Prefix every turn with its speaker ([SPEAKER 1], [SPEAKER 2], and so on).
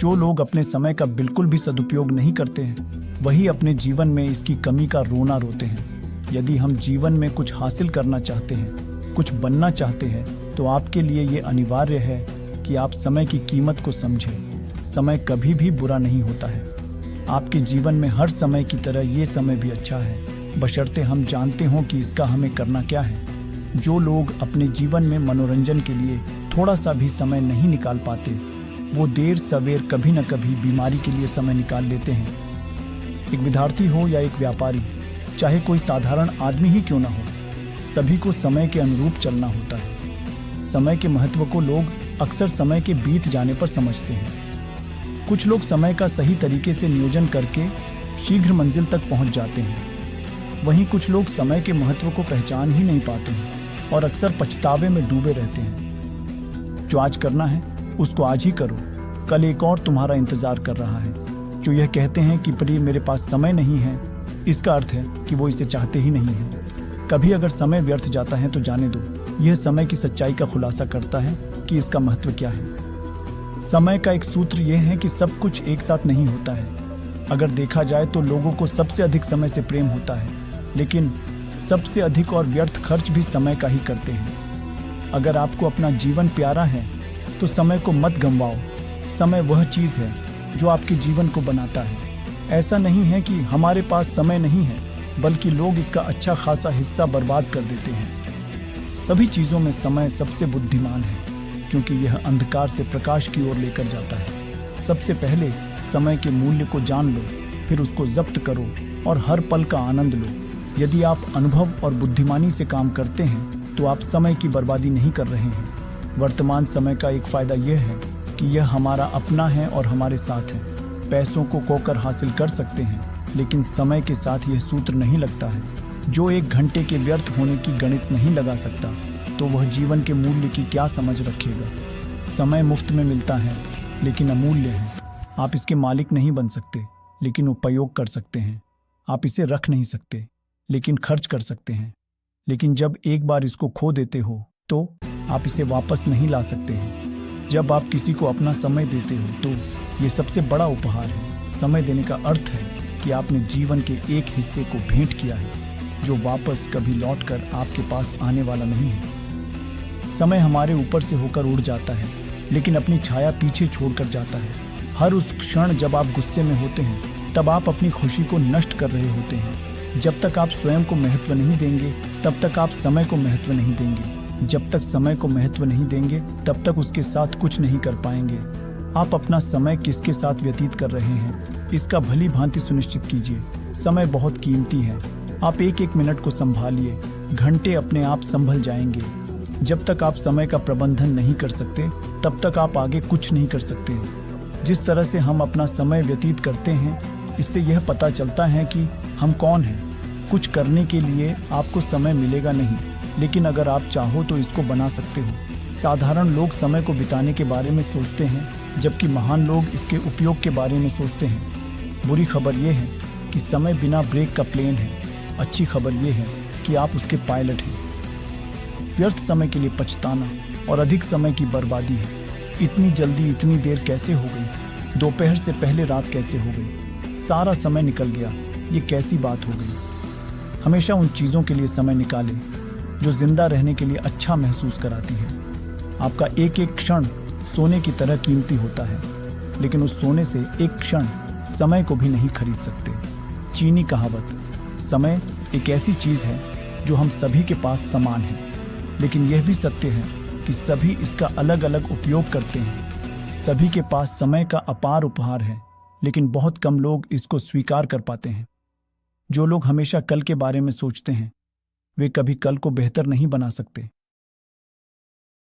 [SPEAKER 1] जो लोग अपने समय का बिल्कुल भी सदुपयोग नहीं करते हैं वही अपने जीवन में इसकी कमी का रोना रोते हैं। यदि हम जीवन में कुछ हासिल करना चाहते हैं, कुछ बनना चाहते हैं, तो आपके लिए ये अनिवार्य है कि आप समय की कीमत को समझें। समय कभी भी बुरा नहीं होता है। आपके जीवन में हर समय की तरह ये समय भी अच्छा है, बशर्ते हम जानते हों कि इसका हमें करना क्या है। जो लोग अपने जीवन में मनोरंजन के लिए थोड़ा सा भी समय नहीं निकाल पाते, वो देर सवेर कभी न कभी बीमारी के लिए समय निकाल लेते हैं। एक विद्यार्थी हो या एक व्यापारी, चाहे कोई साधारण आदमी ही क्यों ना हो, सभी को समय के अनुरूप चलना होता है। समय के महत्व को लोग अक्सर समय के बीत जाने पर समझते हैं। कुछ लोग समय का सही तरीके से नियोजन करके शीघ्र मंजिल तक पहुंच जाते हैं। वहीं कुछ लोग समय के महत्व को पहचान ही नहीं पाते हैं और अक्सर पछतावे में डूबे रहते हैं। जो आज करना है उसको आज ही करो, कल एक और तुम्हारा इंतजार कर रहा है। जो यह कहते हैं कि प्रिय मेरे पास समय नहीं है, इसका अर्थ है कि वो इसे चाहते ही नहीं है। कभी अगर समय व्यर्थ जाता है तो जाने दो। यह समय की सच्चाई का खुलासा करता है कि इसका महत्व क्या है। समय का एक सूत्र यह है कि सब कुछ एक साथ नहीं होता है। अगर देखा जाए तो लोगों को सबसे अधिक समय से प्रेम होता है, लेकिन सबसे अधिक और व्यर्थ खर्च भी समय का ही करते हैं। अगर आपको अपना जीवन प्यारा है तो समय को मत गंवाओ। समय वह चीज़ है जो आपके जीवन को बनाता है। ऐसा नहीं है कि हमारे पास समय नहीं है, बल्कि लोग इसका अच्छा खासा हिस्सा बर्बाद कर देते हैं। सभी चीज़ों में समय सबसे बुद्धिमान है, क्योंकि यह अंधकार से प्रकाश की ओर लेकर जाता है। सबसे पहले समय के मूल्य को जान लो, फिर उसको जब्त करो और हर पल का आनंद लो। यदि आप अनुभव और बुद्धिमानी से काम करते हैं तो आप समय की बर्बादी नहीं कर रहे हैं। वर्तमान समय का एक फ़ायदा यह है कि यह हमारा अपना है और हमारे साथ है। पैसों को खोकर हासिल कर सकते हैं, लेकिन समय के साथ यह सूत्र नहीं लगता है। जो 1 घंटे के व्यर्थ होने की गणित नहीं लगा सकता, तो वह जीवन के मूल्य की क्या समझ रखेगा। समय मुफ्त में मिलता है, लेकिन अमूल्य है। आप इसके मालिक नहीं बन सकते, लेकिन उपयोग कर सकते हैं। आप इसे रख नहीं सकते, लेकिन खर्च कर सकते हैं। लेकिन जब एक बार इसको खो देते हो तो आप इसे वापस नहीं ला सकते हैं। जब आप किसी को अपना समय देते हो तो ये सबसे बड़ा उपहार है। समय देने का अर्थ है कि आपने जीवन के एक हिस्से को भेंट किया है, जो वापस कभी लौटकर आपके पास आने वाला नहीं है। समय हमारे ऊपर से होकर उड़ जाता है, लेकिन अपनी छाया पीछे छोड़कर जाता है। हर उस क्षण जब आप गुस्से में होते हैं, तब आप अपनी खुशी को नष्ट कर रहे होते हैं। जब तक आप स्वयं को महत्व नहीं देंगे, तब तक आप समय को महत्व नहीं देंगे। जब तक समय को महत्व नहीं देंगे, तब तक उसके साथ कुछ नहीं कर पाएंगे। आप अपना समय किसके साथ व्यतीत कर रहे हैं, इसका भली भांति सुनिश्चित कीजिए। समय बहुत कीमती है। आप एक एक मिनट को संभालिए, घंटे अपने आप संभल जाएंगे। जब तक आप समय का प्रबंधन नहीं कर सकते, तब तक आप आगे कुछ नहीं कर सकते। जिस तरह से हम अपना समय व्यतीत करते हैं, इससे यह पता चलता है कि हम कौन हैं। कुछ करने के लिए आपको समय मिलेगा नहीं, लेकिन अगर आप चाहो तो इसको बना सकते हो। साधारण लोग समय को बिताने के बारे में सोचते हैं, जबकि महान लोग इसके उपयोग के बारे में सोचते हैं। बुरी खबर यह है कि समय बिना ब्रेक का प्लेन है। अच्छी खबर यह है कि आप उसके पायलट हैं। व्यर्थ समय के लिए पछताना और अधिक समय की बर्बादी है। इतनी जल्दी इतनी देर कैसे हो गई? दोपहर से पहले रात कैसे हो गई? सारा समय निकल गया, ये कैसी बात हो गई? हमेशा उन चीज़ों के लिए समय निकालें जो जिंदा रहने के लिए अच्छा महसूस कराती है। आपका एक एक क्षण सोने की तरह कीमती होता है, लेकिन उस सोने से एक क्षण समय को भी नहीं खरीद सकते। चीनी कहावत। समय एक ऐसी चीज़ है जो हम सभी के पास समान है, लेकिन यह भी सत्य है कि सभी इसका अलग अलग उपयोग करते हैं। सभी के पास समय का अपार उपहार है, लेकिन बहुत कम लोग इसको स्वीकार कर पाते हैं। जो लोग हमेशा कल के बारे में सोचते हैं, वे कभी कल को बेहतर नहीं बना सकते।